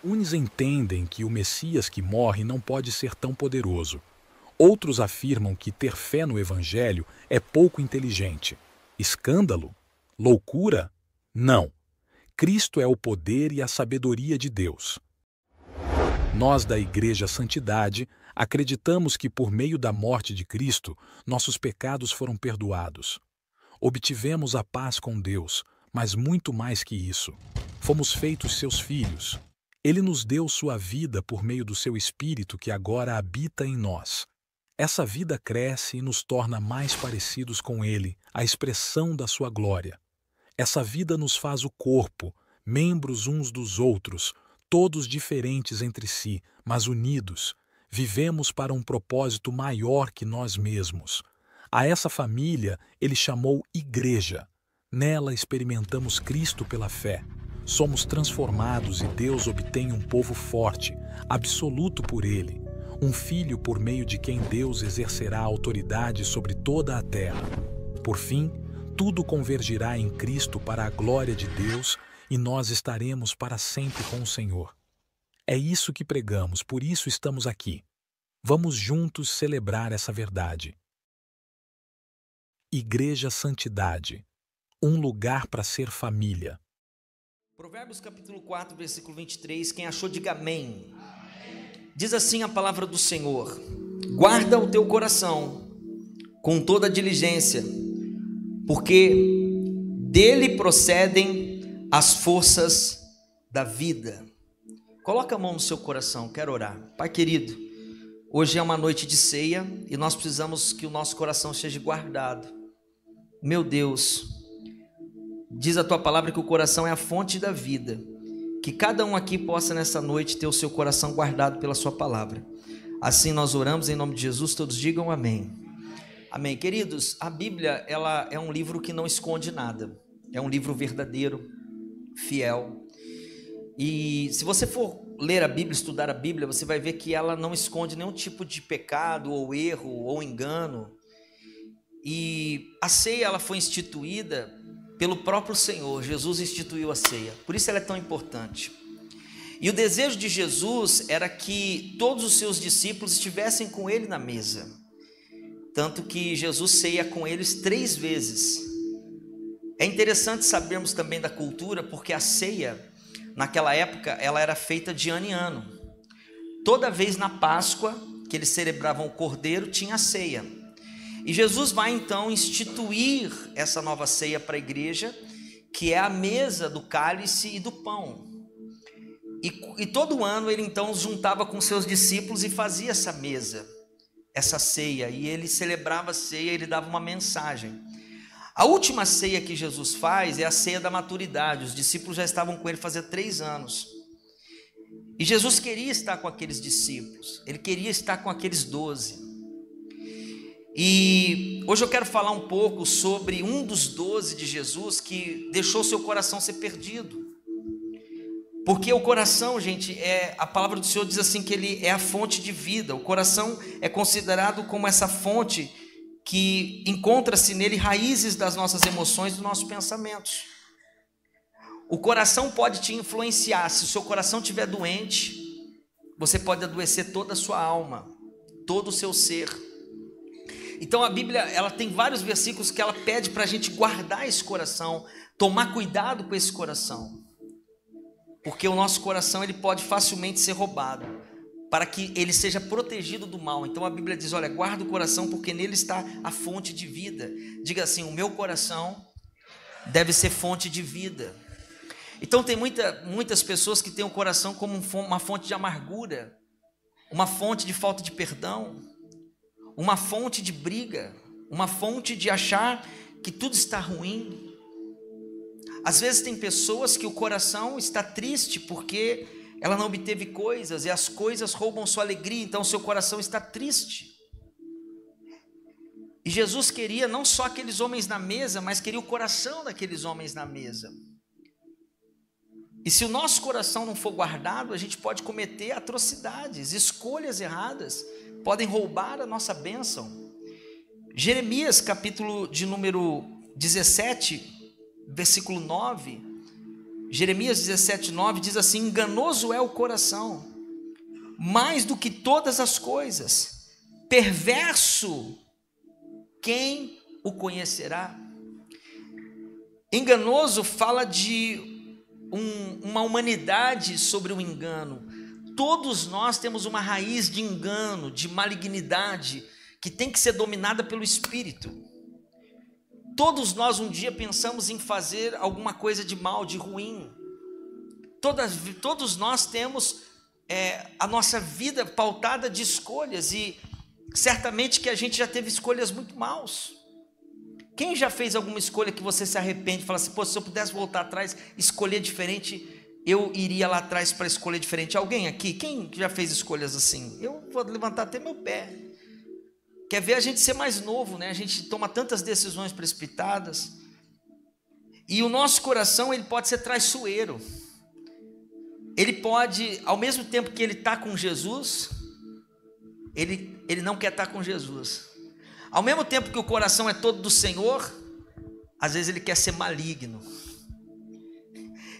Uns entendem que o Messias que morre não pode ser tão poderoso. Outros afirmam que ter fé no Evangelho é pouco inteligente. Escândalo? Loucura? Não. Cristo é o poder e a sabedoria de Deus. Nós, da Igreja Santidade, acreditamos que por meio da morte de Cristo, nossos pecados foram perdoados. Obtivemos a paz com Deus, mas muito mais que isso. Fomos feitos seus filhos. Ele nos deu sua vida por meio do seu Espírito que agora habita em nós. Essa vida cresce e nos torna mais parecidos com Ele, a expressão da sua glória. Essa vida nos faz o corpo, membros uns dos outros, todos diferentes entre si, mas unidos. Vivemos para um propósito maior que nós mesmos. A essa família ele chamou Igreja. Nela experimentamos Cristo pela fé. Somos transformados e Deus obtém um povo forte, absoluto por Ele. Um filho por meio de quem Deus exercerá autoridade sobre toda a terra. Por fim, tudo convergirá em Cristo para a glória de Deus e nós estaremos para sempre com o Senhor. É isso que pregamos, por isso estamos aqui. Vamos juntos celebrar essa verdade. Igreja Santidade, um lugar para ser família. Provérbios capítulo 4, versículo 23, quem achou diga amém. Diz assim a palavra do Senhor: guarda o teu coração com toda diligência, porque dele procedem as forças da vida. Coloca a mão no seu coração, quero orar. Pai querido, hoje é uma noite de ceia e nós precisamos que o nosso coração seja guardado. Meu Deus, diz a tua palavra que o coração é a fonte da vida. Que cada um aqui possa nessa noite ter o seu coração guardado pela sua palavra. Assim nós oramos em nome de Jesus, todos digam amém. Amém. Queridos, a Bíblia ela é um livro que não esconde nada. É um livro verdadeiro, fiel. E se você for ler a Bíblia, estudar a Bíblia, você vai ver que ela não esconde nenhum tipo de pecado ou erro ou engano. E a ceia ela foi instituída pelo próprio Senhor. Jesus instituiu a ceia, por isso ela é tão importante. E o desejo de Jesus era que todos os seus discípulos estivessem com ele na mesa, tanto que Jesus ceia com eles 3 vezes. É interessante sabermos também da cultura, porque a ceia naquela época ela era feita de ano em ano. Toda vez na Páscoa que eles celebravam o Cordeiro tinha a ceia. E Jesus vai então instituir essa nova ceia para a igreja, que é a mesa do cálice e do pão. E todo ano ele então juntava com seus discípulos e fazia essa mesa, essa ceia. E ele celebrava a ceia, ele dava uma mensagem. A última ceia que Jesus faz é a ceia da maturidade. Os discípulos já estavam com ele fazia 3 anos. E Jesus queria estar com aqueles discípulos, ele queria estar com aqueles 12. E hoje eu quero falar um pouco sobre um dos 12 de Jesus que deixou seu coração ser perdido. Porque o coração, gente, a palavra do Senhor diz assim que ele é a fonte de vida. O coração é considerado como essa fonte que encontra-se nele raízes das nossas emoções, dos nossos pensamentos. O coração pode te influenciar. Se o seu coração estiver doente, você pode adoecer toda a sua alma, todo o seu ser. Então a Bíblia ela tem vários versículos que ela pede para a gente guardar esse coração, tomar cuidado com esse coração, porque o nosso coração ele pode facilmente ser roubado, para que ele seja protegido do mal. Então a Bíblia diz, olha, guarda o coração porque nele está a fonte de vida. Diga assim, o meu coração deve ser fonte de vida. Então tem muitas pessoas que têm o coração como uma fonte de amargura, uma fonte de falta de perdão, uma fonte de briga, uma fonte de achar que tudo está ruim. Às vezes tem pessoas que o coração está triste porque ela não obteve coisas e as coisas roubam sua alegria, então seu coração está triste. E Jesus queria não só aqueles homens na mesa, mas queria o coração daqueles homens na mesa. E se o nosso coração não for guardado, a gente pode cometer atrocidades, escolhas erradas, podem roubar a nossa bênção. Jeremias, capítulo de número 17, versículo 9, Jeremias 17:9 diz assim: enganoso é o coração, mais do que todas as coisas, perverso, quem o conhecerá? Enganoso fala de uma humanidade sobre o engano. Todos nós temos uma raiz de engano, de malignidade, que tem que ser dominada pelo Espírito. Todos nós um dia pensamos em fazer alguma coisa de mal, de ruim. Todos nós temos a nossa vida pautada de escolhas, e certamente que a gente já teve escolhas muito maus. Quem já fez alguma escolha que você se arrepende e fala assim: pô, se eu pudesse voltar atrás, escolher diferente, eu iria lá atrás para escolher diferente? Alguém aqui? Quem já fez escolhas assim? Eu vou levantar até meu pé. Quer ver a gente ser mais novo, né? A gente toma tantas decisões precipitadas, e o nosso coração, ele pode ser traiçoeiro. Ele pode, ao mesmo tempo que ele está com Jesus, ele não quer estar com Jesus. Ao mesmo tempo que o coração é todo do Senhor, às vezes ele quer ser maligno.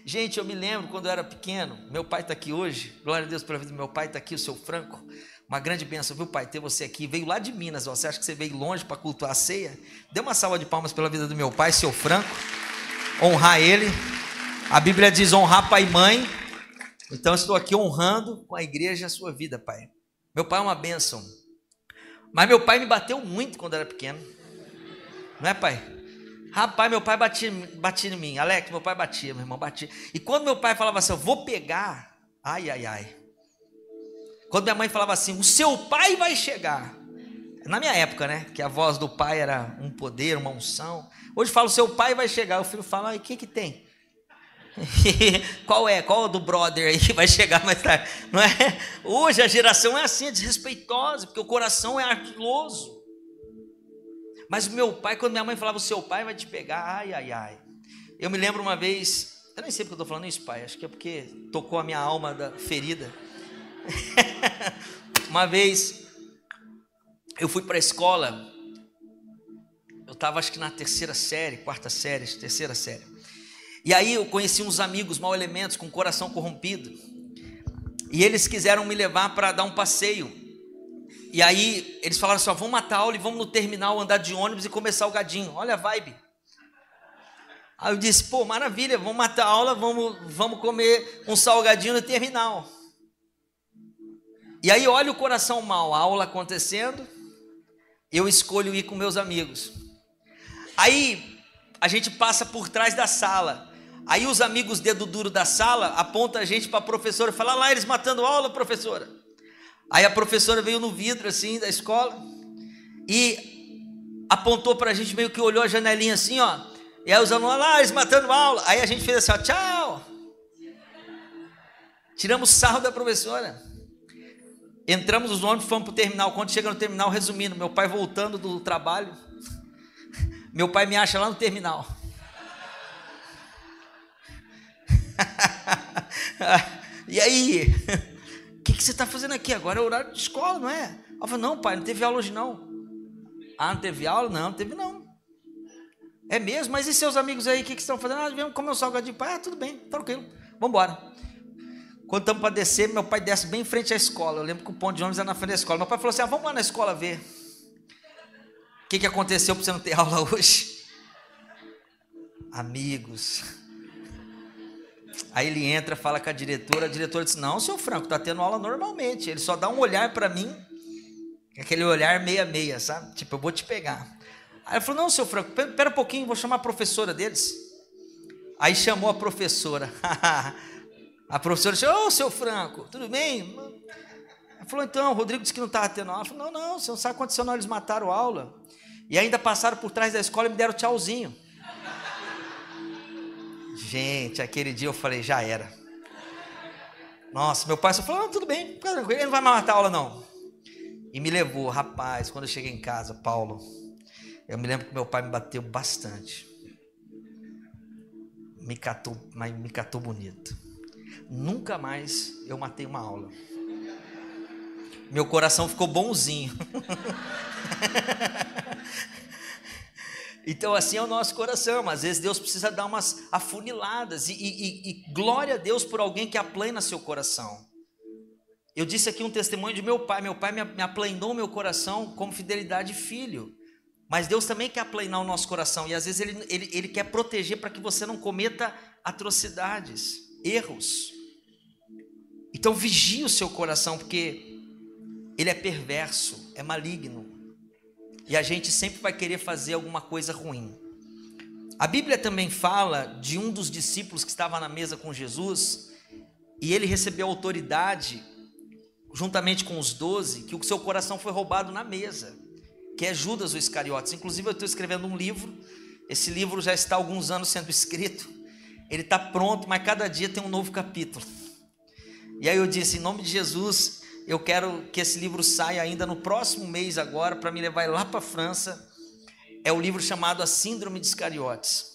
Gente, eu me lembro quando eu era pequeno, meu pai está aqui hoje, glória a Deus pela vida do meu pai, está aqui o seu Franco, uma grande bênção, viu, pai, ter você aqui. Veio lá de Minas, ó. Você acha que você veio longe para cultuar a ceia? Dê uma salva de palmas pela vida do meu pai, seu Franco, honrar ele. A Bíblia diz honrar pai e mãe, então eu estou aqui honrando com a igreja a sua vida, pai. Meu pai é uma bênção, mas meu pai me bateu muito quando eu era pequeno, não é, pai? Rapaz, meu pai batia em mim. Alex, meu pai batia, meu irmão batia. E quando meu pai falava assim, eu vou pegar, ai, ai, ai. Quando minha mãe falava assim, o seu pai vai chegar. Na minha época, né, que a voz do pai era um poder, uma unção. Hoje fala, o seu pai vai chegar. O filho fala, o que tem? Qual é o do brother aí que vai chegar mais tarde? Não é? Hoje a geração é assim, é desrespeitosa, porque o coração é ardiloso. Mas o meu pai, quando minha mãe falava, o seu pai vai te pegar, ai, ai, ai. Eu me lembro uma vez, eu nem sei porque eu estou falando isso, pai, acho que é porque tocou a minha alma ferida. Uma vez, eu fui para a escola, eu estava acho que na terceira série. E aí eu conheci uns amigos mau elementos, com coração corrompido, e eles quiseram me levar para dar um passeio. E aí eles falaram assim, ó, vamos matar a aula e vamos no terminal andar de ônibus e comer salgadinho, olha a vibe. Aí eu disse, pô, maravilha, vamos matar a aula, vamos comer um salgadinho no terminal. E aí olha o coração mau, a aula acontecendo, eu escolho ir com meus amigos. Aí a gente passa por trás da sala, aí os amigos dedo duro da sala apontam a gente para a professora e falam, lá eles matando a aula, professora. Aí a professora veio no vidro assim da escola e apontou para a gente, meio que olhou a janelinha assim, ó. E aí os alunos lá, eles matando a aula. Aí a gente fez assim, ó, tchau. Tiramos sarro da professora. Entramos nos ônibus, fomos para o terminal. Quando chega no terminal, resumindo, meu pai voltando do trabalho, meu pai me acha lá no terminal. E aí? O que você está fazendo aqui? Agora é horário de escola, não é? Eu falei, não, pai, não teve aula hoje não. Ah, não teve aula? Não teve não. É mesmo? Mas e seus amigos aí, o que estão fazendo? Ah, viemos comer um salgadinho. Pai, ah, tudo bem, tranquilo, vamos embora. Quando estamos para descer, meu pai desce bem em frente à escola. Eu lembro que o ponto de ônibus era na frente da escola. Meu pai falou assim, vamos lá na escola ver o que aconteceu para você não ter aula hoje. Amigos. Aí ele entra, fala com a diretora disse, não, seu Franco, está tendo aula normalmente, ele só dá um olhar para mim, aquele olhar meia, sabe, tipo, eu vou te pegar. Aí ele falou, não, seu Franco, espera um pouquinho, vou chamar a professora deles. Aí chamou a professora, a professora disse, ô, seu Franco, tudo bem? Ele falou, então, o Rodrigo disse que não estava tendo aula. Eu falei, não, você não sabe o que aconteceu não, eles mataram a aula, e ainda passaram por trás da escola e me deram tchauzinho. Gente, aquele dia eu falei, já era. Nossa, meu pai só falou, não, tudo bem, fica tranquilo, ele não vai mais matar a aula não. E me levou, rapaz, quando eu cheguei em casa, Paulo, eu me lembro que meu pai me bateu bastante. Me catou bonito. Nunca mais eu matei uma aula. Meu coração ficou bonzinho. Então assim é o nosso coração. Às vezes Deus precisa dar umas afuniladas. E glória a Deus por alguém que aplana seu coração. Eu disse aqui um testemunho de meu pai. Meu pai me aplanou meu coração como fidelidade de filho. Mas Deus também quer aplanar o nosso coração. E às vezes ele quer proteger para que você não cometa atrocidades, erros. Então vigie o seu coração, porque ele é perverso, é maligno. E a gente sempre vai querer fazer alguma coisa ruim. A Bíblia também fala de um dos discípulos que estava na mesa com Jesus, e ele recebeu autoridade, juntamente com os 12, que o seu coração foi roubado na mesa, que é Judas o Iscariotes. Inclusive eu estou escrevendo um livro, esse livro já está há alguns anos sendo escrito, ele está pronto, mas cada dia tem um novo capítulo. E aí eu disse, em nome de Jesus, eu quero que esse livro saia ainda no próximo mês agora, para me levar lá para a França. É o livro chamado A Síndrome de Iscariotes.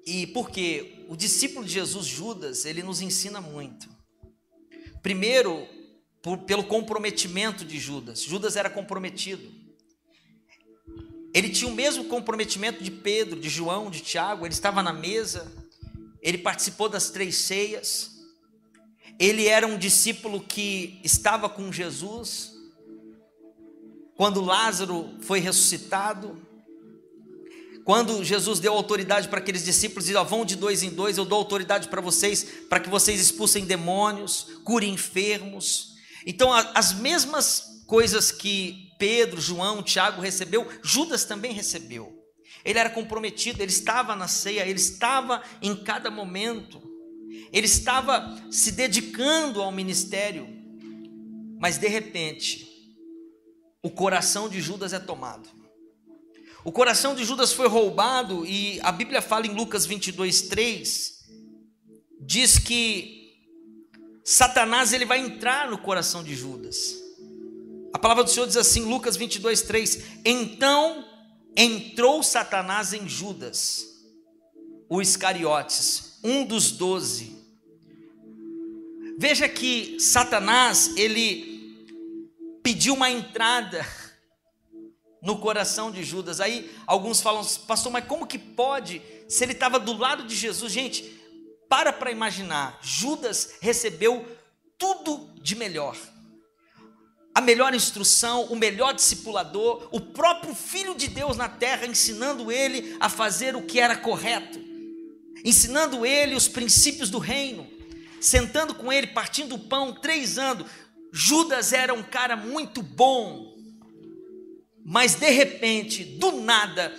E por quê? O discípulo de Jesus, Judas, ele nos ensina muito. Primeiro, pelo comprometimento de Judas. Judas era comprometido. Ele tinha o mesmo comprometimento de Pedro, de João, de Tiago. Ele estava na mesa, ele participou das 3 ceias. Ele era um discípulo que estava com Jesus quando Lázaro foi ressuscitado, quando Jesus deu autoridade para aqueles discípulos, e vão de 2 em 2, eu dou autoridade para vocês, para que vocês expulsem demônios, curem enfermos. Então as mesmas coisas que Pedro, João, Tiago recebeu, Judas também recebeu. Ele era comprometido, ele estava na ceia, ele estava em cada momento, ele estava se dedicando ao ministério. Mas de repente, o coração de Judas é tomado. O coração de Judas foi roubado, e a Bíblia fala em Lucas 22:3, diz que Satanás ele vai entrar no coração de Judas. A palavra do Senhor diz assim, Lucas 22:3, então entrou Satanás em Judas, o Iscariotes, um dos 12. Veja que Satanás, ele pediu uma entrada no coração de Judas. Aí alguns falam, pastor, mas como que pode, se ele estava do lado de Jesus? Gente, para imaginar, Judas recebeu tudo de melhor. A melhor instrução, o melhor discipulador, o próprio Filho de Deus na terra, ensinando ele a fazer o que era correto, ensinando ele os princípios do reino, sentando com ele, partindo o pão, 3 anos. Judas era um cara muito bom, mas de repente, do nada,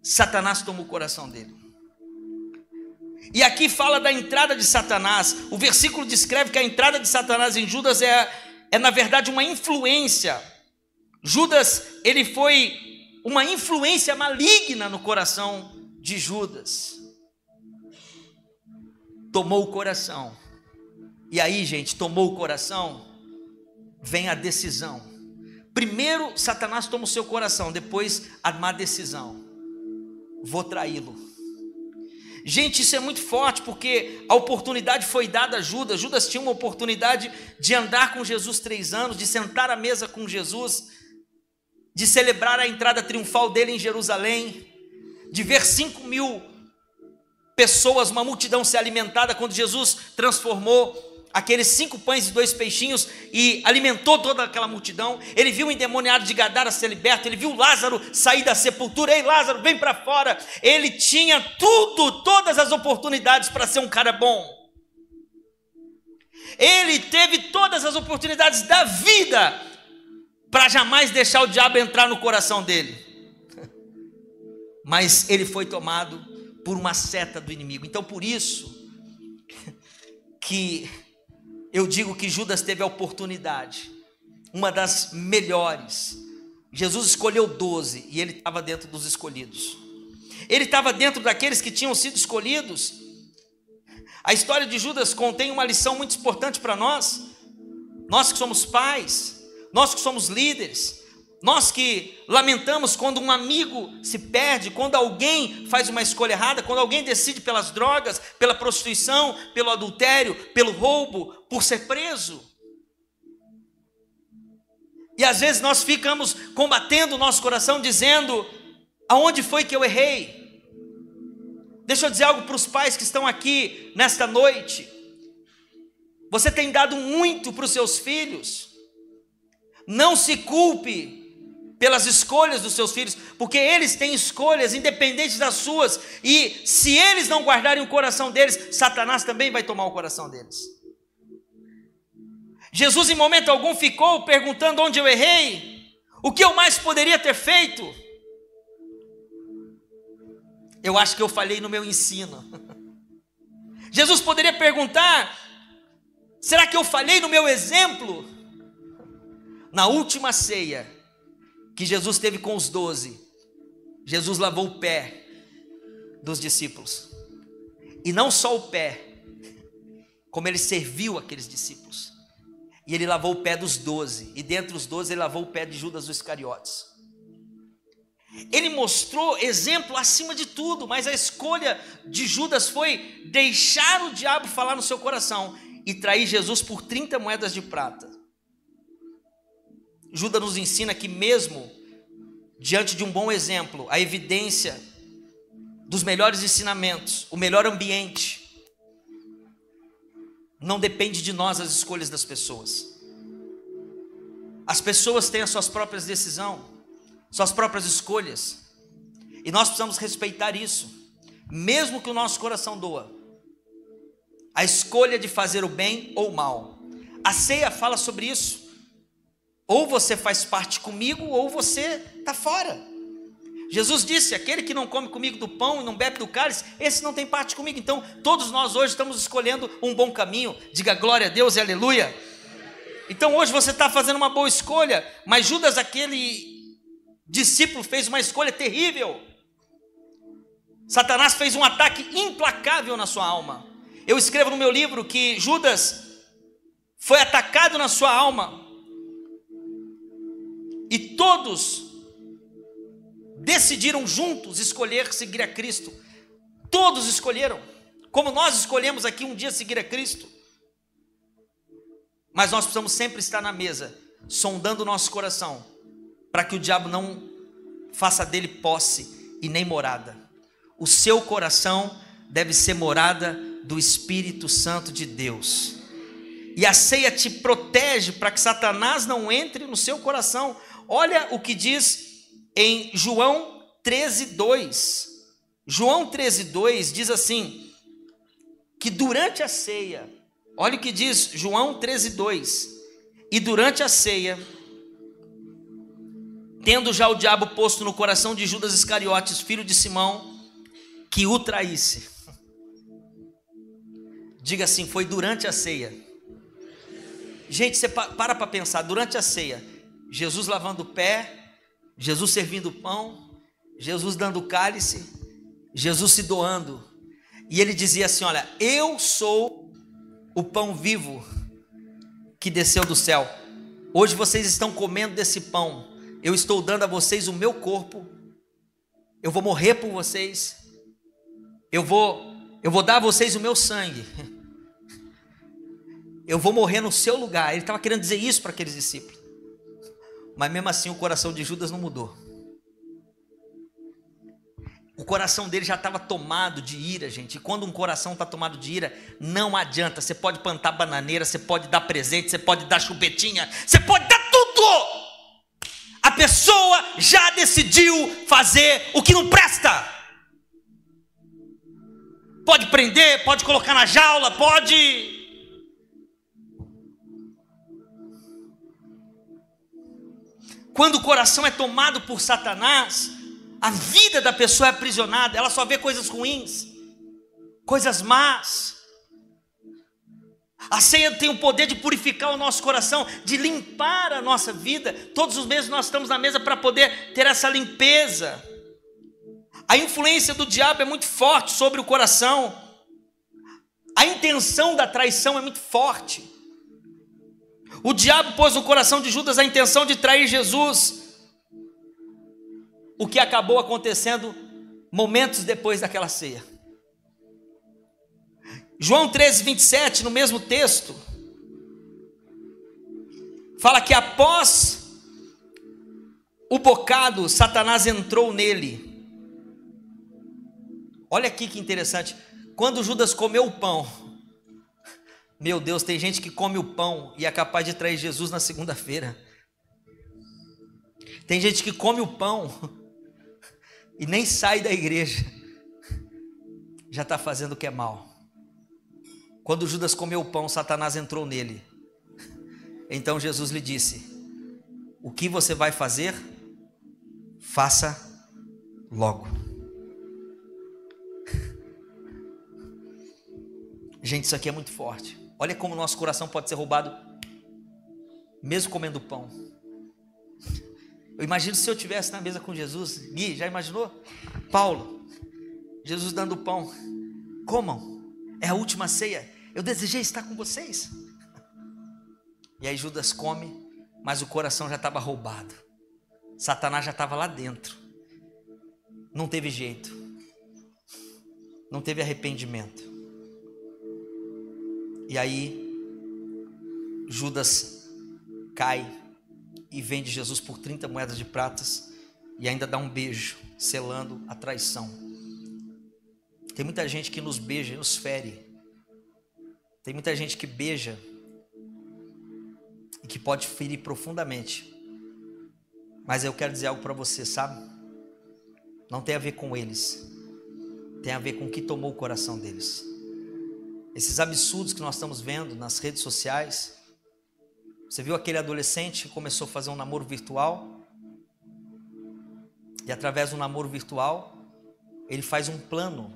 Satanás tomou o coração dele. E aqui fala da entrada de Satanás. O versículo descreve que a entrada de Satanás em Judas é na verdade uma influência. Judas, ele foi uma influência maligna no coração de Judas. Tomou o coração. E aí, gente, tomou o coração, vem a decisão. Primeiro, Satanás toma o seu coração, depois a má decisão. Vou traí-lo. Gente, isso é muito forte, porque a oportunidade foi dada a Judas. Judas tinha uma oportunidade de andar com Jesus 3 anos, de sentar à mesa com Jesus, de celebrar a entrada triunfal dele em Jerusalém, de ver 5.000 pessoas, uma multidão ser alimentada, quando Jesus transformou aqueles 5 pães e 2 peixinhos e alimentou toda aquela multidão. Ele viu o endemoniado de Gadara ser liberto, ele viu Lázaro sair da sepultura. Ei, Lázaro, vem para fora. Ele tinha todas as oportunidades para ser um cara bom. Ele teve todas as oportunidades da vida para jamais deixar o diabo entrar no coração dele. Mas ele foi tomado por uma seta do inimigo. Então por isso que eu digo que Judas teve a oportunidade, uma das melhores. Jesus escolheu 12 e ele estava dentro dos escolhidos. Ele estava dentro daqueles que tinham sido escolhidos. A história de Judas contém uma lição muito importante para nós. Nós que somos pais, nós que somos líderes, nós que lamentamos quando um amigo se perde, quando alguém faz uma escolha errada, quando alguém decide pelas drogas, pela prostituição, pelo adultério, pelo roubo, por ser preso. E às vezes nós ficamos combatendo o nosso coração, dizendo: aonde foi que eu errei? Deixa eu dizer algo para os pais que estão aqui nesta noite. Você tem dado muito para os seus filhos. Não se culpe pelas escolhas dos seus filhos, porque eles têm escolhas independentes das suas, e se eles não guardarem o coração deles, Satanás também vai tomar o coração deles. Jesus em momento algum ficou perguntando onde eu errei, o que eu mais poderia ter feito. Eu acho que eu falhei no meu ensino. Jesus poderia perguntar: será que eu falhei no meu exemplo? Na última ceia que Jesus teve com os 12, Jesus lavou o pé dos discípulos. E não só o pé, como ele serviu aqueles discípulos. E ele lavou o pé dos 12. E dentre os 12 ele lavou o pé de Judas dos Iscariotes. Ele mostrou exemplo acima de tudo, mas a escolha de Judas foi deixar o diabo falar no seu coração e trair Jesus por 30 moedas de prata. Judas nos ensina que mesmo diante de um bom exemplo, a evidência dos melhores ensinamentos, o melhor ambiente, não depende de nós as escolhas das pessoas. As pessoas têm as suas próprias decisões, suas próprias escolhas, e nós precisamos respeitar isso, mesmo que o nosso coração doa. A escolha de fazer o bem ou o mal. A ceia fala sobre isso. Ou você faz parte comigo, ou você está fora. Jesus disse: aquele que não come comigo do pão e não bebe do cálice, esse não tem parte comigo. Então todos nós hoje estamos escolhendo um bom caminho. Diga glória a Deus e aleluia. Então hoje você está fazendo uma boa escolha, mas Judas, aquele discípulo, fez uma escolha terrível. Satanás fez um ataque implacável na sua alma. Eu escrevo no meu livro que Judas foi atacado na sua alma, e todos decidiram juntos escolher seguir a Cristo. Todos escolheram, como nós escolhemos aqui um dia seguir a Cristo. Mas nós precisamos sempre estar na mesa, sondando o nosso coração, para que o diabo não faça dele posse e nem morada. O seu coração deve ser morada do Espírito Santo de Deus. E a ceia te protege para que Satanás não entre no seu coração. Olha o que diz em João 13:2. João 13:2 diz assim, que durante a ceia, olha o que diz João 13:2, e durante a ceia, tendo já o diabo posto no coração de Judas Iscariotes, filho de Simão, que o traísse. Diga assim, foi durante a ceia. Gente, você para pensar, durante a ceia, Jesus lavando o pé, Jesus servindo o pão, Jesus dando o cálice, Jesus se doando, e ele dizia assim, olha, eu sou o pão vivo que desceu do céu, hoje vocês estão comendo desse pão, eu estou dando a vocês o meu corpo, eu vou morrer por vocês, eu vou dar a vocês o meu sangue, eu vou morrer no seu lugar. Ele estava querendo dizer isso para aqueles discípulos, mas mesmo assim o coração de Judas não mudou. O coração dele já estava tomado de ira, gente. E quando um coração está tomado de ira, não adianta. Você pode plantar bananeira, você pode dar presente, você pode dar chupetinha, você pode dar tudo. A pessoa já decidiu fazer o que não presta. Pode prender, pode colocar na jaula, pode... Quando o coração é tomado por Satanás, a vida da pessoa é aprisionada, ela só vê coisas ruins, coisas más. A ceia tem o poder de purificar o nosso coração, de limpar a nossa vida. Todos os meses nós estamos na mesa para poder ter essa limpeza. A influência do diabo é muito forte sobre o coração. A intenção da traição é muito forte. O diabo pôs no coração de Judas a intenção de trair Jesus, o que acabou acontecendo momentos depois daquela ceia. João 13:27, no mesmo texto, fala que após o bocado, Satanás entrou nele. Olha aqui que interessante. Quando Judas comeu o pão, meu Deus, tem gente que come o pão e é capaz de trair Jesus na segunda-feira. Tem gente que come o pão e nem sai da igreja, já está fazendo o que é mal. Quando Judas comeu o pão, Satanás entrou nele. Então Jesus lhe disse: o que você vai fazer, faça logo. Gente, isso aqui é muito forte. Olha como o nosso coração pode ser roubado mesmo comendo pão. Eu imagino se eu estivesse na mesa com Jesus. Gui, já imaginou? Paulo, Jesus dando pão. Comam, é a última ceia. Eu desejei estar com vocês. E aí Judas come, mas o coração já estava roubado. Satanás já estava lá dentro. Não teve jeito. Não teve arrependimento. E aí Judas cai e vende Jesus por 30 moedas de pratas e ainda dá um beijo, selando a traição. Tem muita gente que nos beija e nos fere. Tem muita gente que beija e que pode ferir profundamente. Mas eu quero dizer algo para você, sabe? Não tem a ver com eles. Tem a ver com o que tomou o coração deles. Esses absurdos que nós estamos vendo nas redes sociais. Você viu aquele adolescente que começou a fazer um namoro virtual? E através do namoro virtual, ele faz um plano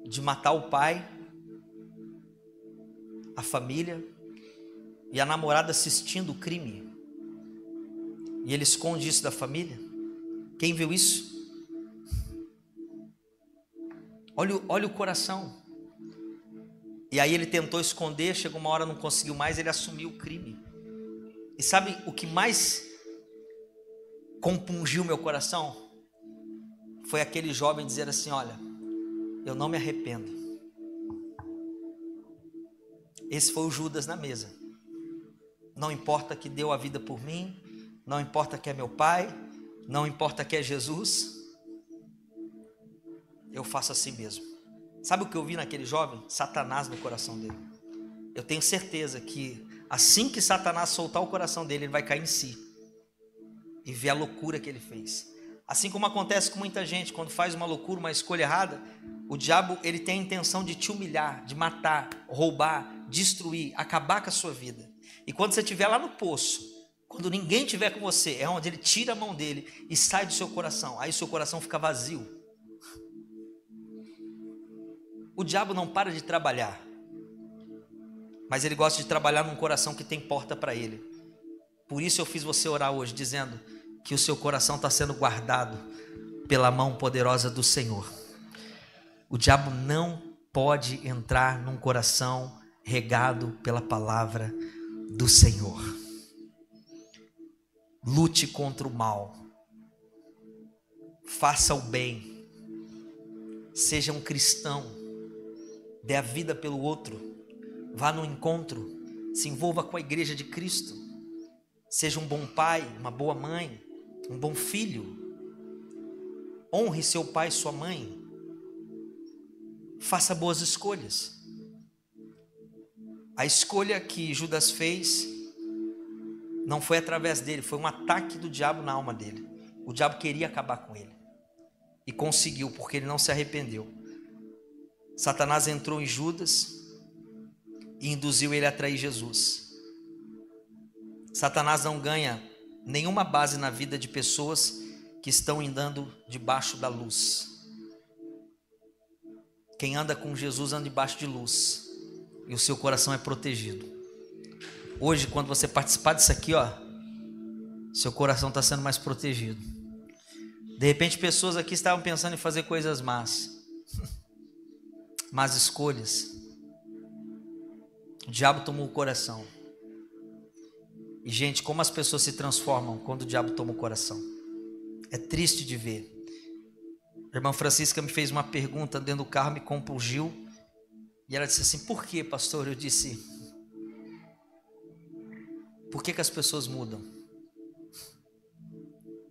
de matar o pai, a família e a namorada assistindo o crime. E ele esconde isso da família. Quem viu isso? Olha o coração. E aí ele tentou esconder, chegou uma hora, não conseguiu mais, ele assumiu o crime. E sabe o que mais compungiu meu coração? Foi aquele jovem dizer assim: olha, eu não me arrependo. Esse foi o Judas na mesa. Não importa que deu a vida por mim, não importa que é meu pai, não importa que é Jesus, eu faço assim mesmo. Sabe o que eu vi naquele jovem? Satanás no coração dele. Eu tenho certeza que assim que Satanás soltar o coração dele, ele vai cair em si e ver a loucura que ele fez. Assim como acontece com muita gente, quando faz uma loucura, uma escolha errada, o diabo ele tem a intenção de te humilhar, de matar, roubar, destruir, acabar com a sua vida. E quando você estiver lá no poço, quando ninguém estiver com você, é onde ele tira a mão dele e sai do seu coração. Aí o seu coração fica vazio. O diabo não para de trabalhar, mas ele gosta de trabalhar num coração que tem porta para ele. Por isso eu fiz você orar hoje, dizendo que o seu coração está sendo guardado pela mão poderosa do Senhor. O diabo não pode entrar num coração regado pela palavra do Senhor. Lute contra o mal. Faça o bem. Seja um cristão. Dê a vida pelo outro, vá no encontro, se envolva com a igreja de Cristo, seja um bom pai, uma boa mãe, um bom filho, honre seu pai e sua mãe, faça boas escolhas. A escolha que Judas fez não foi através dele, foi um ataque do diabo na alma dele. O diabo queria acabar com ele e conseguiu, porque ele não se arrependeu. Satanás entrou em Judas e induziu ele a trair Jesus. Satanás não ganha nenhuma base na vida de pessoas que estão andando debaixo da luz. Quem anda com Jesus anda debaixo de luz e o seu coração é protegido. Hoje, quando você participar disso aqui, seu coração está sendo mais protegido. De repente, pessoas aqui estavam pensando em fazer coisas más escolhas. O diabo tomou o coração. E gente, como as pessoas se transformam quando o diabo toma o coração. É triste de ver. A irmã Francisca me fez uma pergunta dentro do carro, me compungiu. E ela disse assim: por que, pastor? Eu disse: por que as pessoas mudam?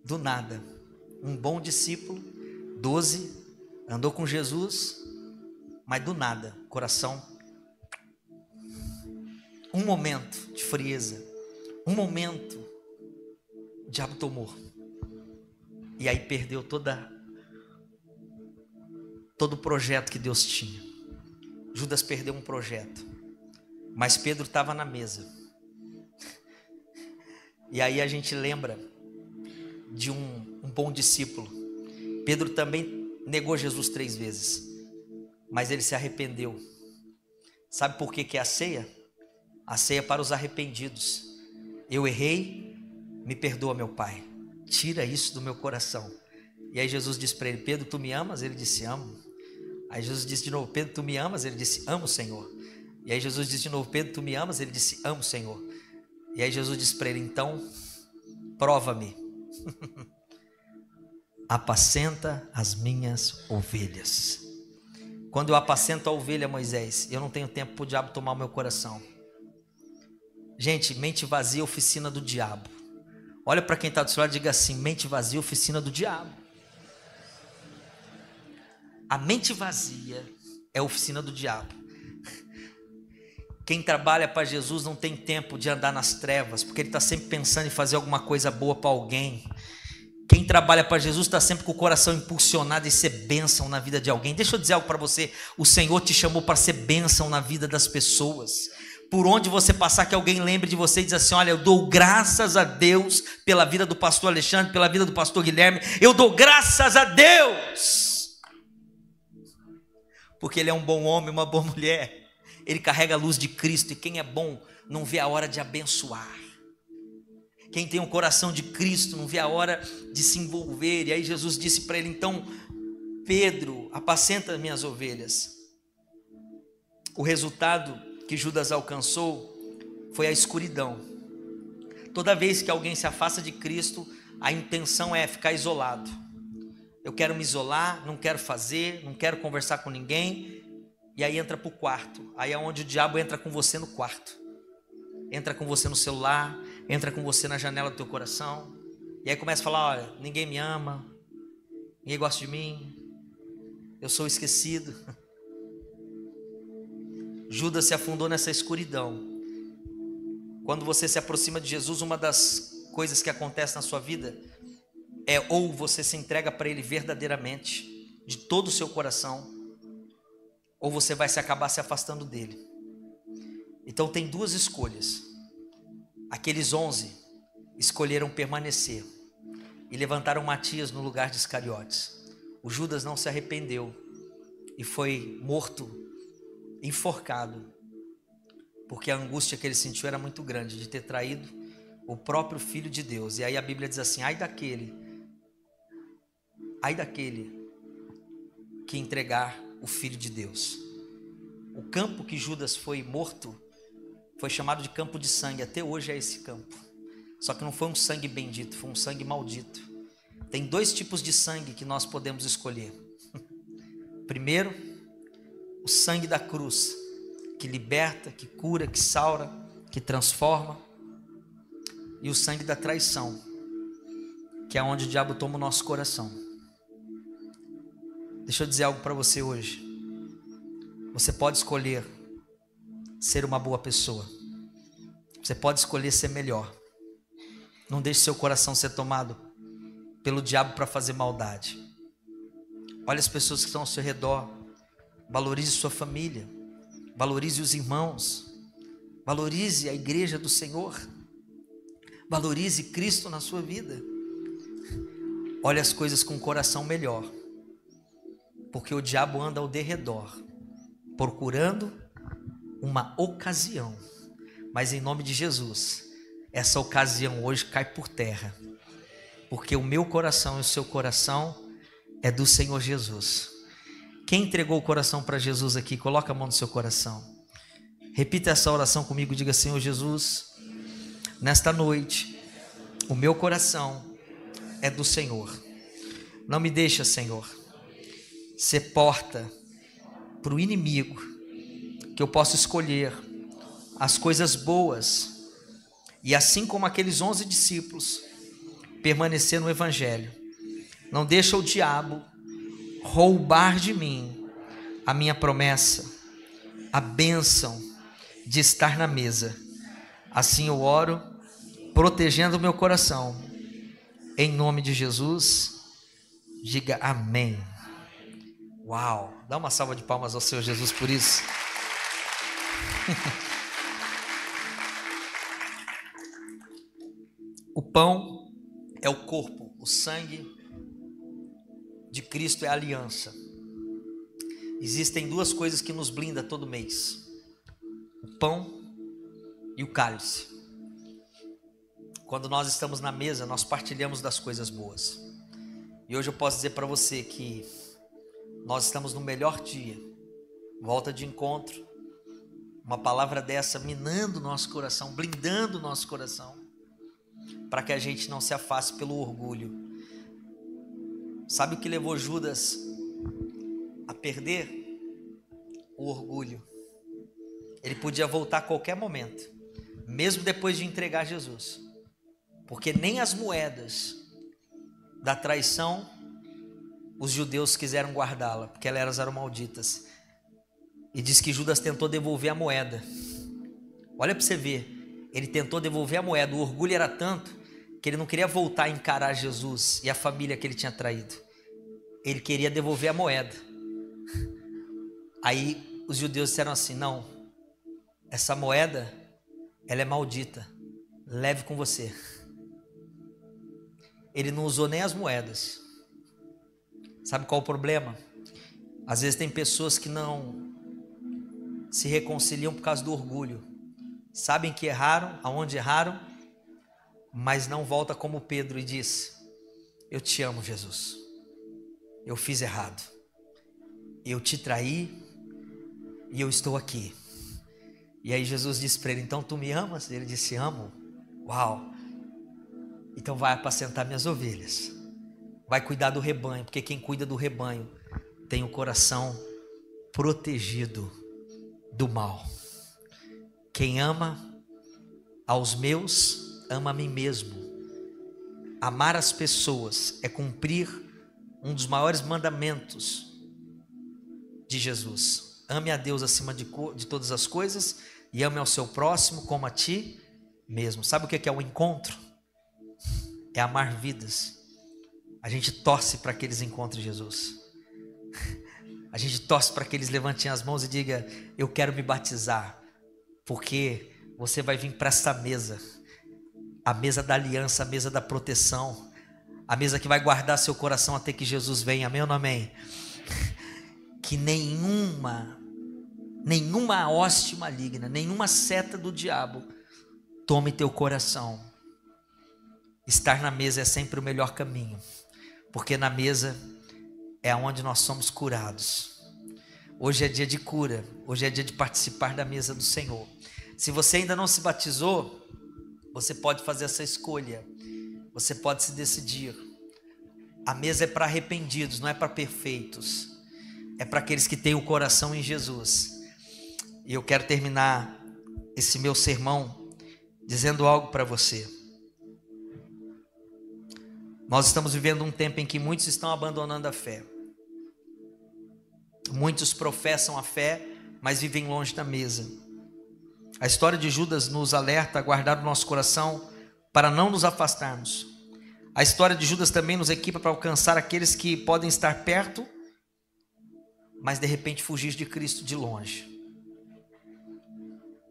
do nada, um bom discípulo, 12, andou com Jesus, mas do nada, coração, um momento de frieza, um momento, o diabo tomou, e aí perdeu todo o projeto que Deus tinha. Judas perdeu um projeto, mas Pedro estava na mesa. E aí a gente lembra de um bom discípulo. Pedro também negou Jesus 3 vezes, mas ele se arrependeu. Sabe por que é a ceia? A ceia é para os arrependidos. Eu errei, me perdoa, meu Pai, tira isso do meu coração. E aí Jesus disse para ele: Pedro, tu me amas? Ele disse: amo. Aí Jesus disse de novo: Pedro, tu me amas? Ele disse: amo, Senhor. E aí Jesus disse de novo: Pedro, tu me amas? Ele disse: amo, Senhor. E aí Jesus disse para ele: então, prova-me. Apacenta as minhas ovelhas. Quando eu apacento a ovelha, Moisés, eu não tenho tempo para o diabo tomar o meu coração. Gente, mente vazia, oficina do diabo. Olha para quem está do seu lado e diga assim: mente vazia, oficina do diabo. A mente vazia é a oficina do diabo. Quem trabalha para Jesus não tem tempo de andar nas trevas, porque ele está sempre pensando em fazer alguma coisa boa para alguém. Quem trabalha para Jesus está sempre com o coração impulsionado em ser bênção na vida de alguém. Deixa eu dizer algo para você: o Senhor te chamou para ser bênção na vida das pessoas. Por onde você passar, que alguém lembre de você e diz assim: olha, eu dou graças a Deus pela vida do pastor Alexandre, pela vida do pastor Guilherme. Eu dou graças a Deus, porque ele é um bom homem, uma boa mulher. Ele carrega a luz de Cristo, e quem é bom não vê a hora de abençoar. Quem tem um coração de Cristo não vê a hora de se envolver. E aí Jesus disse para ele: então, Pedro, apacenta minhas ovelhas. O resultado que Judas alcançou foi a escuridão. Toda vez que alguém se afasta de Cristo, a intenção é ficar isolado. Eu quero me isolar, não quero fazer, não quero conversar com ninguém. E aí entra para o quarto. Aí é onde o diabo entra com você no quarto. Entra com você no celular, entra com você na janela do teu coração. E aí começa a falar: olha, ninguém me ama, ninguém gosta de mim, eu sou esquecido. Judas se afundou nessa escuridão. Quando você se aproxima de Jesus, uma das coisas que acontece na sua vida é ou você se entrega para Ele verdadeiramente, de todo o seu coração, ou você vai se acabar se afastando dele. Então tem duas escolhas. Aqueles 11 escolheram permanecer e levantaram Matias no lugar de Iscariotes. O Judas não se arrependeu e foi morto, enforcado, porque a angústia que ele sentiu era muito grande de ter traído o próprio Filho de Deus. E aí a Bíblia diz assim: ai daquele que entregar o Filho de Deus. O campo que Judas foi morto foi chamado de campo de sangue. Até hoje é esse campo. Só que não foi um sangue bendito, foi um sangue maldito. Tem 2 tipos de sangue que nós podemos escolher. Primeiro, o sangue da cruz, que liberta, que cura, que salva, que transforma. E o sangue da traição, que é onde o diabo toma o nosso coração. Deixa eu dizer algo para você hoje. Você pode escolher ser uma boa pessoa. Você pode escolher ser melhor. Não deixe seu coração ser tomado pelo diabo para fazer maldade. Olha as pessoas que estão ao seu redor. Valorize sua família. Valorize os irmãos. Valorize a igreja do Senhor. Valorize Cristo na sua vida. Olhe as coisas com um coração melhor. Porque o diabo anda ao derredor, procurando uma ocasião. Mas em nome de Jesus, essa ocasião hoje cai por terra. Porque o meu coração e o seu coração é do Senhor Jesus. Quem entregou o coração para Jesus aqui, coloca a mão no seu coração. Repita essa oração comigo, diga: Senhor Jesus, nesta noite, o meu coração é do Senhor. Não me deixa, Senhor, ser porta para o inimigo, que eu possa escolher as coisas boas, e assim como aqueles 11 discípulos permanecer no Evangelho. Não deixa o diabo roubar de mim a minha promessa, a bênção de estar na mesa. Assim eu oro, protegendo o meu coração. Em nome de Jesus, diga amém. Uau! Dá uma salva de palmas ao Senhor Jesus por isso. O pão é o corpo, o sangue de Cristo é a aliança. Existem duas coisas que nos blindam todo mês: o pão e o cálice. Quando nós estamos na mesa, nós partilhamos das coisas boas. E hoje eu posso dizer para você que nós estamos no melhor dia, volta de encontro, uma palavra dessa minando o nosso coração, blindando o nosso coração, para que a gente não se afaste pelo orgulho. Sabe o que levou Judas a perder? O orgulho. Ele podia voltar a qualquer momento, mesmo depois de entregar Jesus, porque nem as moedas da traição os judeus quiseram guardá-la, porque elas eram malditas. E diz que Judas tentou devolver a moeda. Olha para você ver, ele tentou devolver a moeda. O orgulho era tanto que ele não queria voltar a encarar Jesus e a família que ele tinha traído. Ele queria devolver a moeda. Aí os judeus disseram assim: não, essa moeda, ela é maldita, leve com você. Ele não usou nem as moedas. Sabe qual o problema? Às vezes tem pessoas que não se reconciliam por causa do orgulho. Sabem que erraram, aonde erraram, mas não volta como Pedro e diz: eu te amo, Jesus. Eu fiz errado. Eu te traí e eu estou aqui. E aí Jesus disse para ele: então tu me amas? Ele disse: amo. Uau! Então vai apacentar minhas ovelhas. Vai cuidar do rebanho, porque quem cuida do rebanho tem o coração protegido do mal. Quem ama aos meus, ama a mim mesmo. Amar as pessoas é cumprir um dos maiores mandamentos de Jesus. Ame a Deus acima de todas as coisas e ame ao seu próximo como a ti mesmo. Sabe o que é o encontro? É amar vidas. A gente torce para que eles encontrem Jesus. A gente torce para que eles levantem as mãos e digam: eu quero me batizar, porque você vai vir para essa mesa, a mesa da aliança, a mesa da proteção, a mesa que vai guardar seu coração até que Jesus venha. Amém ou não amém? Que nenhuma hoste maligna, nenhuma seta do diabo tome teu coração. Estar na mesa é sempre o melhor caminho, porque na mesa é onde nós somos curados. Hoje é dia de cura, hoje é dia de participar da mesa do Senhor. Se você ainda não se batizou, você pode fazer essa escolha, você pode se decidir. A mesa é para arrependidos, não é para perfeitos, é para aqueles que têm o coração em Jesus. E eu quero terminar esse meu sermão dizendo algo para você. Nós estamos vivendo um tempo em que muitos estão abandonando a fé. Muitos professam a fé, mas vivem longe da mesa. A história de Judas nos alerta a guardar o nosso coração para não nos afastarmos. A história de Judas também nos equipa para alcançar aqueles que podem estar perto, mas de repente fugir de Cristo de longe.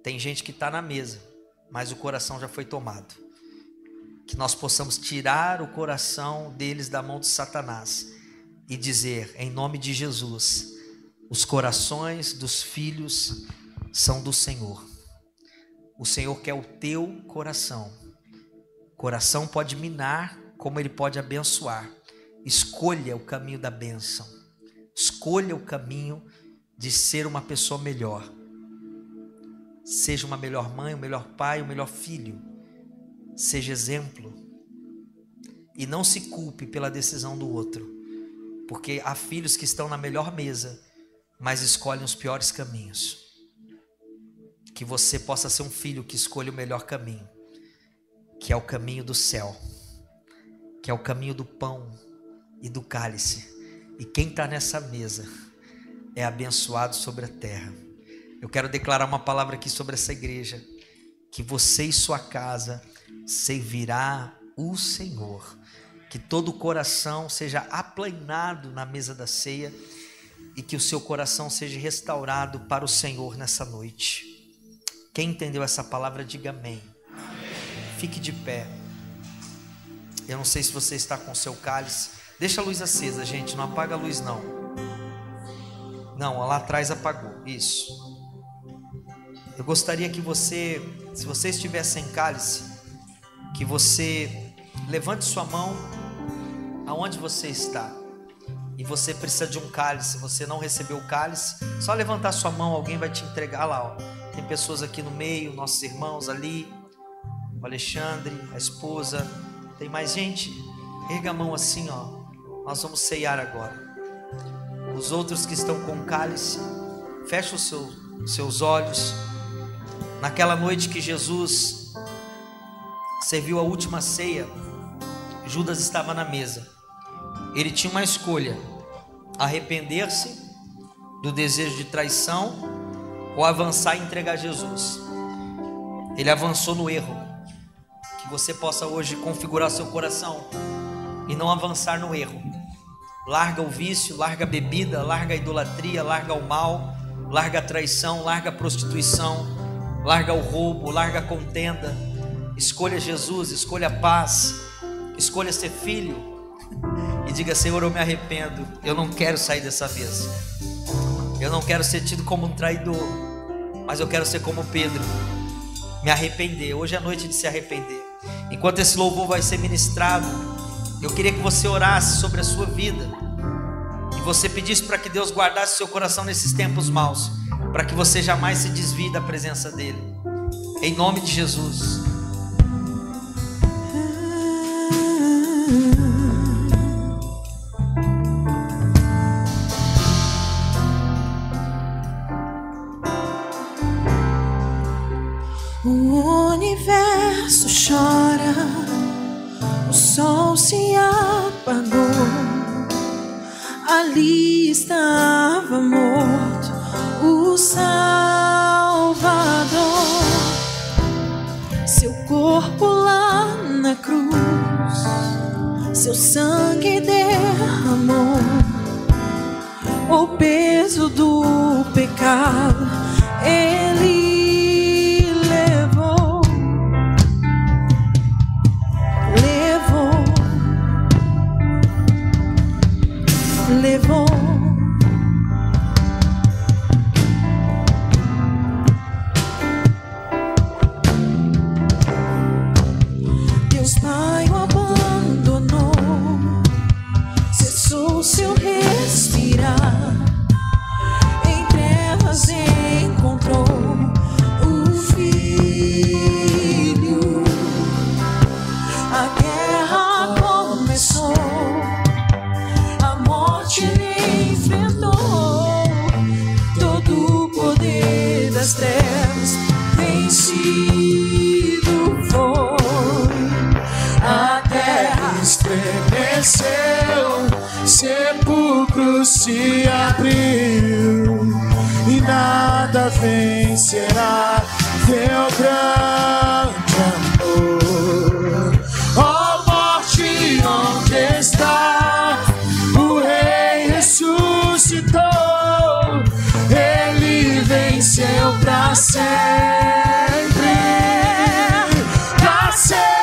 Tem gente que está na mesa, mas o coração já foi tomado. Que nós possamos tirar o coração deles da mão de Satanás e dizer, em nome de Jesus: os corações dos filhos são do Senhor. O Senhor quer o teu coração. O coração pode minar, como ele pode abençoar. Escolha o caminho da bênção. Escolha o caminho de ser uma pessoa melhor. Seja uma melhor mãe, o melhor pai, o melhor filho. Seja exemplo. E não se culpe pela decisão do outro. Porque há filhos que estão na melhor mesa, mas escolhem os piores caminhos. Que você possa ser um filho que escolhe o melhor caminho, que é o caminho do céu. que é o caminho do pão e do cálice. E quem está nessa mesa é abençoado sobre a terra. Eu quero declarar uma palavra aqui sobre essa igreja, que você e sua casa servirá o Senhor. Que todo o coração seja aplanado na mesa da ceia e que o seu coração seja restaurado para o Senhor nessa noite. Quem entendeu essa palavra, diga amém. Fique de pé. Eu não sei se você está com o seu cálice. Deixa a luz acesa, gente. Não apaga a luz, não. Não, lá atrás apagou. Isso. Eu gostaria que você, se você estiver sem cálice, que você levante sua mão aonde você está. E você precisa de um cálice. Você não recebeu o cálice, só levantar sua mão, alguém vai te entregar lá, ó. Tem pessoas aqui no meio, nossos irmãos ali, o Alexandre, a esposa. Tem mais gente? Erga a mão assim, ó. Nós vamos ceiar agora. Os outros que estão com cálice, fecha os seus olhos. Naquela noite que Jesus serviu a última ceia, Judas estava na mesa. Ele tinha uma escolha: arrepender-se do desejo de traição ou avançar e entregar Jesus. Ele avançou no erro. Que você possa hoje configurar seu coração e não avançar no erro. Larga o vício, larga a bebida, larga a idolatria, larga o mal, larga a traição, larga a prostituição, larga o roubo, larga a contenda. Escolha Jesus, escolha a paz, escolha ser filho e diga: Senhor, eu me arrependo, eu não quero sair dessa mesa, eu não quero ser tido como um traidor, mas eu quero ser como Pedro, me arrepender. Hoje é a noite de se arrepender. Enquanto esse louvor vai ser ministrado, eu queria que você orasse sobre a sua vida e você pedisse para que Deus guardasse seu coração nesses tempos maus, para que você jamais se desvie da presença dele, em nome de Jesus. O universo chora, o sol se apagou, ali estava morto o Salvador. Seu corpo lá na cruz, seu sangue derramou o peso do pecado. Ele levou. Deus Pai o abandonou, cessou seu respirar, em trevas encontrou o Filho. A guerra começou, ele enfrentou todo o poder das trevas, vencido foi. A terra estremeceu, sepulcro se abriu, e nada vencerá teu grande amor. Ó morte, onde está? Ressuscitou, ele venceu pra sempre, pra sempre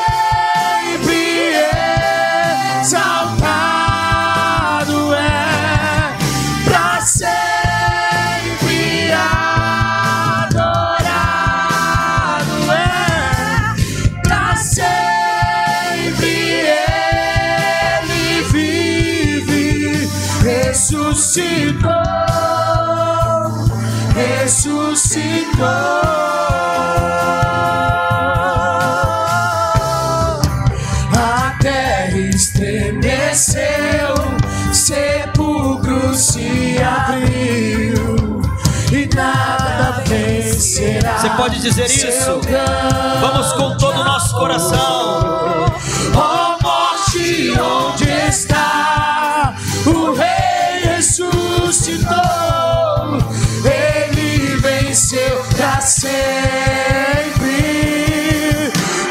exaltado é, pra sempre adorado é, pra sempre ele vive. Ressuscitou, ressuscitou. A terra estremeceu, sepulcro se abriu, e nada vencerá. Você pode dizer isso? Vamos com todo o nosso coração. Ó morte, E onde está o Rei ressuscitou? Ele venceu pra sempre,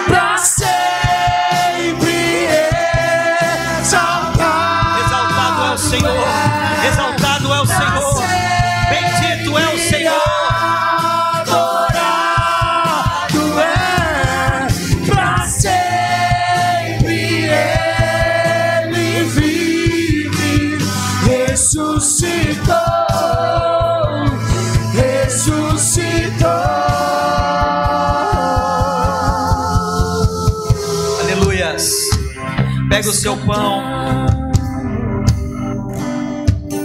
pra sempre exaltado. Exaltado é o Senhor, exaltado é o Senhor, bendito é o Senhor. Ressuscitou. Aleluias. Pega o seu pão.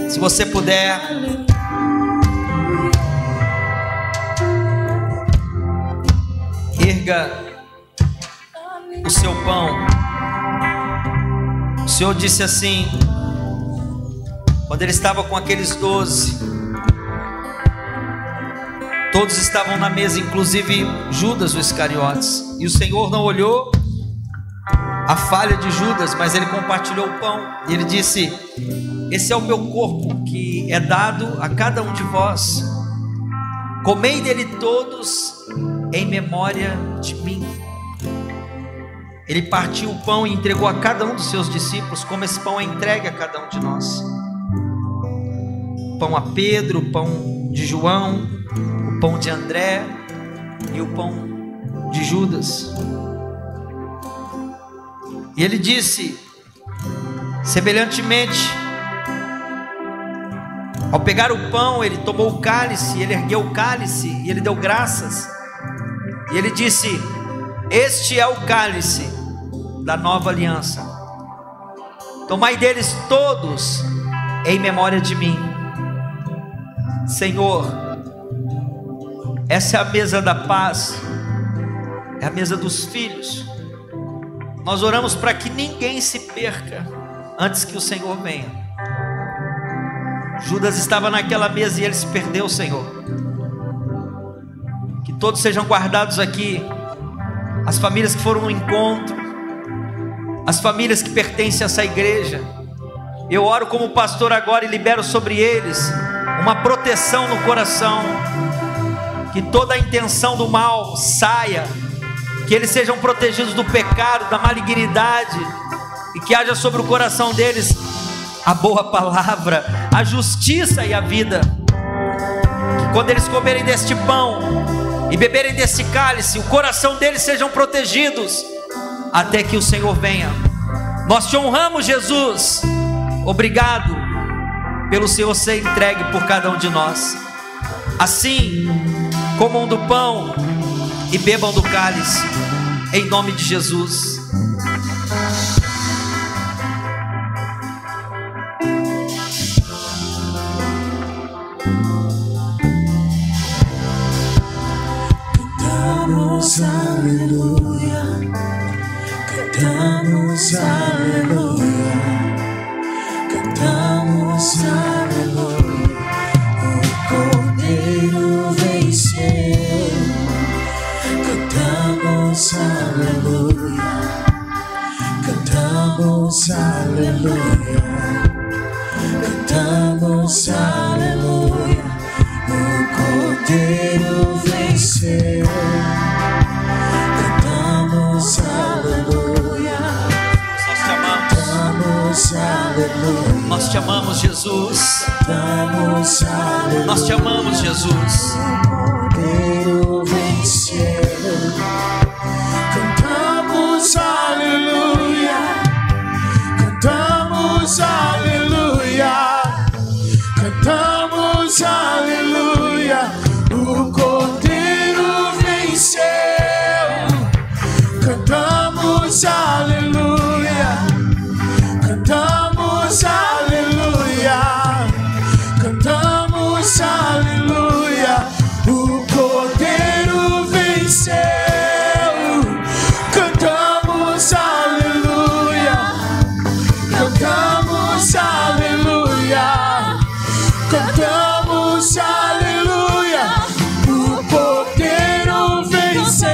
Se você puder, erga o seu pão. O Senhor disse assim, quando ele estava com aqueles 12, todos estavam na mesa, inclusive Judas o Iscariotes, e o Senhor não olhou a falha de Judas, mas ele compartilhou o pão, e ele disse: esse é o meu corpo que é dado a cada um de vós, comei dele todos em memória de mim. Ele partiu o pão e entregou a cada um dos seus discípulos, como esse pão é entregue a cada um de nós. O pão a Pedro, o pão de João, o pão de André e o pão de Judas. E ele disse, semelhantemente, ao pegar o pão, ele tomou o cálice, ele ergueu o cálice e ele deu graças. E ele disse: este é o cálice da nova aliança. Tomai deles todos em memória de mim. Senhor, essa é a mesa da paz, é a mesa dos filhos. Nós oramos para que ninguém se perca antes que o Senhor venha. Judas estava naquela mesa e ele se perdeu, Senhor. Que todos sejam guardados aqui, as famílias que foram no encontro, as famílias que pertencem a essa igreja. Eu oro como pastor agora e libero sobre eles uma proteção no coração, que toda a intenção do mal saia, que eles sejam protegidos do pecado, da malignidade, e que haja sobre o coração deles a boa palavra, a justiça e a vida. Que quando eles comerem deste pão e beberem desse cálice, o coração deles sejam protegidos até que o Senhor venha. Nós te honramos, Jesus. Obrigado pelo Senhor ser entregue por cada um de nós. Assim, comam do pão e bebam do cálice, em nome de Jesus. Cantamos aleluia, cantamos aleluia, cantamos aleluia. O Cordeiro venceu. Cantamos aleluia, cantamos aleluia, cantamos aleluia. O Cordeiro venceu. Cantamos aleluia, Nós te amamos. cantamos aleluia. Nós te amamos, Jesus. Cantamos aleluia. Nós te amamos, Jesus. O Cordeiro venceu. Cantamos aleluia, cantamos aleluia, cantamos aleluia. O Cordeiro venceu. Cantamos aleluia, cantamos aleluia, cantamos aleluia. O Cordeiro venceu. Cantamos aleluia, cantamos aleluia, cantamos aleluia. O Cordeiro venceu.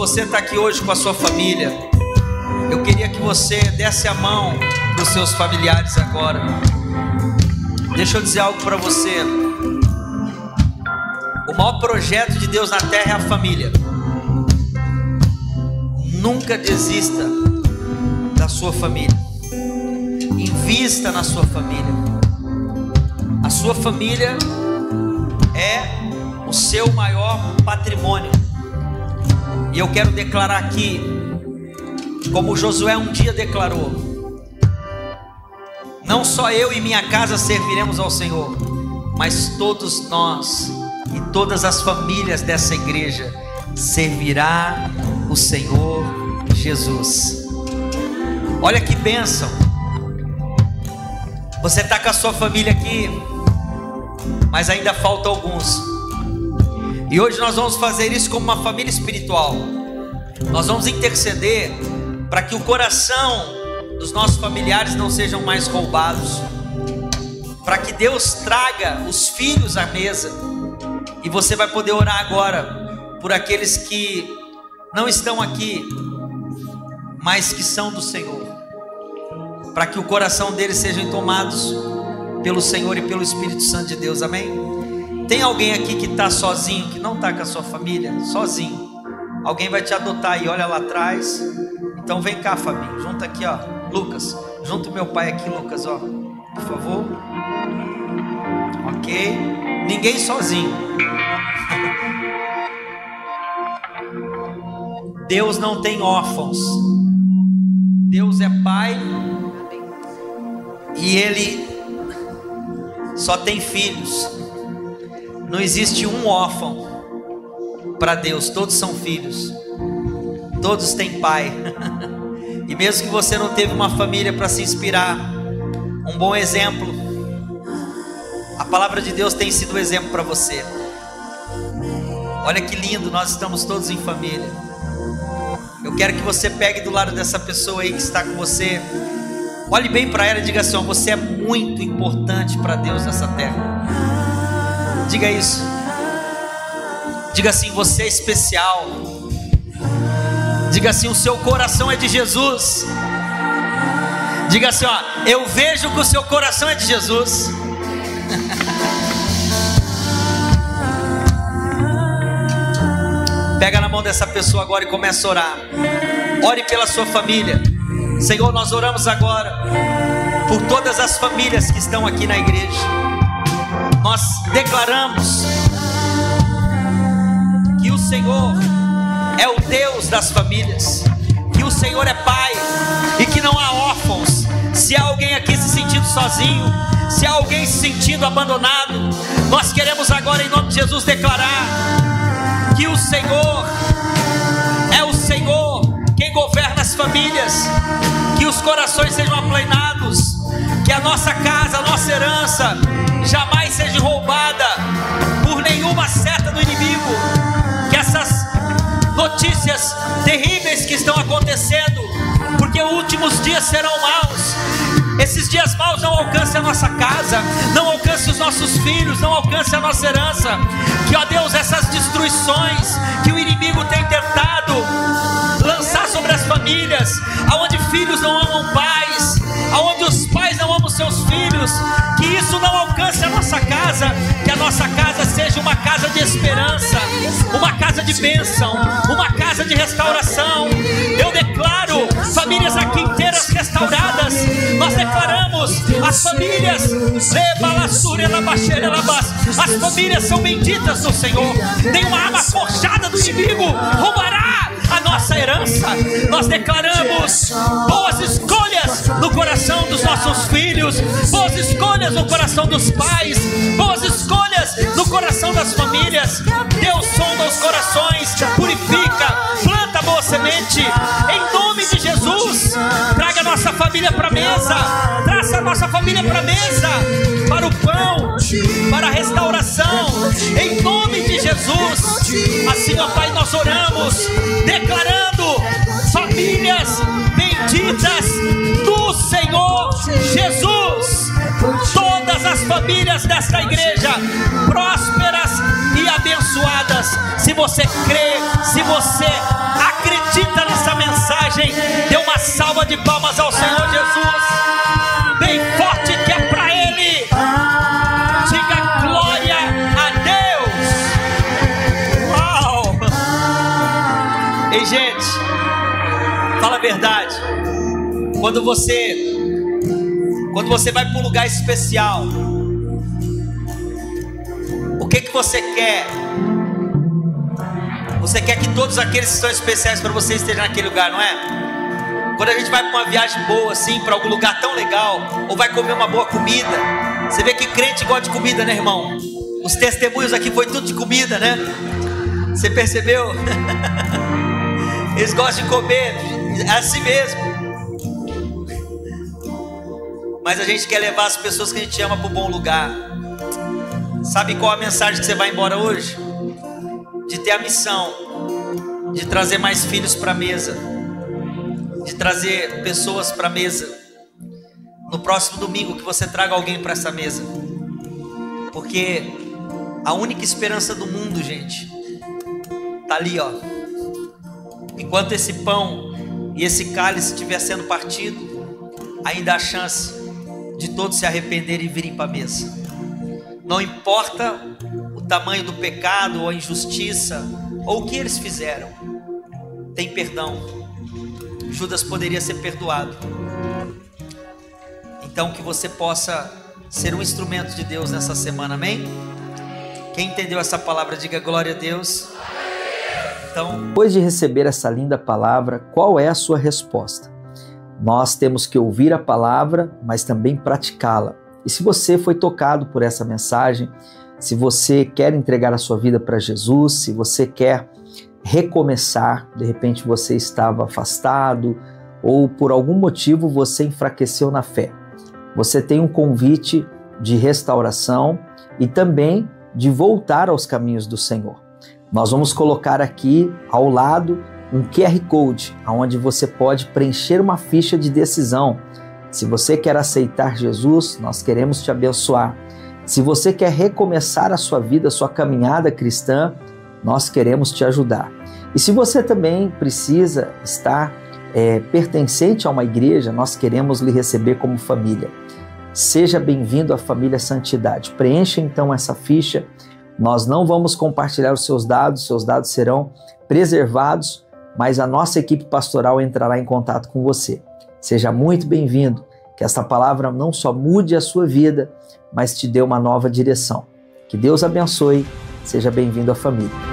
você está aqui hoje com a sua família, eu queria que você desse a mão para os seus familiares agora. Deixa eu dizer algo para você. O maior projeto de Deus na terra é a família. Nunca desista da sua família. Invista na sua família. A sua família é o seu maior patrimônio. E eu quero declarar aqui, como Josué um dia declarou: não só eu e minha casa serviremos ao Senhor, mas todos nós e todas as famílias dessa igreja servirá o Senhor Jesus. Olha que bênção. Você está com a sua família aqui, mas ainda falta alguns. E hoje nós vamos fazer isso como uma família espiritual. Nós vamos interceder para que o coração dos nossos familiares não sejam mais roubados, para que Deus traga os filhos à mesa. E você vai poder orar agora por aqueles que não estão aqui, mas que são do Senhor, para que o coração deles sejam tomados pelo Senhor e pelo Espírito Santo de Deus. Amém? Tem alguém aqui que está sozinho, que não está com a sua família, sozinho? Alguém vai te adotar aí, olha lá atrás. Então vem cá, Fabinho, junta aqui, ó, Lucas, junta o meu pai aqui, Lucas, ó, por favor. Ok? Ninguém sozinho. Deus não tem órfãos. Deus é pai e Ele só tem filhos. Não existe um órfão para Deus. Todos são filhos. Todos têm pai. E mesmo que você não teve uma família para se inspirar, um bom exemplo, a palavra de Deus tem sido um exemplo para você. Olha que lindo, nós estamos todos em família. Eu quero que você pegue do lado dessa pessoa aí que está com você. Olhe bem para ela e diga assim: ó, você é muito importante para Deus nessa terra. Diga isso. Diga assim: você é especial. Diga assim: o seu coração é de Jesus. Diga assim: ó, eu vejo que o seu coração é de Jesus. Pega na mão dessa pessoa agora e começa a orar. Ore pela sua família. Senhor, nós oramos agora por todas as famílias que estão aqui na igreja. Nós declaramos que o Senhor é o Deus das famílias, que o Senhor é Pai e que não há órfãos. Se há alguém aqui se sentindo sozinho, se há alguém se sentindo abandonado, nós queremos agora, em nome de Jesus, declarar que o Senhor é o Senhor quem governa as famílias. Que os corações sejam aplainados, que a nossa casa, a nossa herança jamais seja roubada por nenhuma seta do inimigo. Que essas notícias terríveis que estão acontecendo, porque os últimos dias serão maus, esses dias maus não alcancem a nossa casa, não alcancem os nossos filhos, não alcancem a nossa herança. Que, ó Deus, essas destruições que o inimigo tem tentado lançar sobre as famílias, aonde filhos não amam pais, aonde os pais não amam seus filhos, que isso não alcance a nossa casa. Que a nossa casa seja uma casa de esperança, uma casa de bênção, uma casa de restauração. Eu declaro famílias aqui inteiras restauradas. Nós declaramos as famílias, as famílias são benditas do Senhor. Nenhuma arma forjada do inimigo roubará a nossa herança. Nós declaramos boas escolhas no coração dos nossos filhos, boas escolhas no coração dos pais, boas escolhas no coração das famílias. Deus sonda os corações, purifica, planta boa semente. Em nome de Jesus, traga a nossa família para a mesa, traça a nossa família para a mesa, para o pão, para a restauração. Em nome de Jesus, assim, ó Pai, nós oramos, declarando famílias benditas do Senhor Jesus. Todas as famílias desta igreja prósperas e abençoadas. Se você crê, se você acredita, alguém? Dê uma salva de palmas ao Senhor Jesus, bem forte que é para Ele. Diga glória a Deus. Uau! Ei, gente, fala a verdade. Quando você vai para um lugar especial, o que você quer? Você quer que todos aqueles que são especiais para você estejam naquele lugar, não é? Quando a gente vai para uma viagem boa assim, para algum lugar tão legal, ou vai comer uma boa comida, você vê que crente gosta de comida, né, irmão? Os testemunhos aqui foi tudo de comida, né? Você percebeu? Eles gostam de comer, é assim mesmo. Mas a gente quer levar as pessoas que a gente ama para um bom lugar. Sabe qual a mensagem que você vai embora hoje? De ter a missão de trazer mais filhos para a mesa, de trazer pessoas para a mesa. No próximo domingo que você traga alguém para essa mesa, porque a única esperança do mundo, gente, tá ali, ó. Enquanto esse pão e esse cálice estiver sendo partido, ainda há chance de todos se arrependerem e virem para a mesa. Não importa o tamanho do pecado ou a injustiça ou o que eles fizeram, tem perdão. Judas poderia ser perdoado. Então que você possa ser um instrumento de Deus nessa semana, amém? Quem entendeu essa palavra, diga glória a Deus. Então, depois de receber essa linda palavra, qual é a sua resposta? Nós temos que ouvir a palavra, mas também praticá-la. E se você foi tocado por essa mensagem, se você quer entregar a sua vida para Jesus, se você quer recomeçar, de repente você estava afastado ou por algum motivo você enfraqueceu na fé, você tem um convite de restauração e também de voltar aos caminhos do Senhor. Nós vamos colocar aqui ao lado um QR Code, onde você pode preencher uma ficha de decisão. Se você quer aceitar Jesus, nós queremos te abençoar. Se você quer recomeçar a sua vida, a sua caminhada cristã, nós queremos te ajudar. E se você também precisa estar pertencente a uma igreja, nós queremos lhe receber como família. Seja bem-vindo à família Santidade. Preencha então essa ficha. Nós não vamos compartilhar os seus dados serão preservados, mas a nossa equipe pastoral entrará em contato com você. Seja muito bem-vindo, que esta palavra não só mude a sua vida, mas te dê uma nova direção. Que Deus abençoe, seja bem-vindo à família.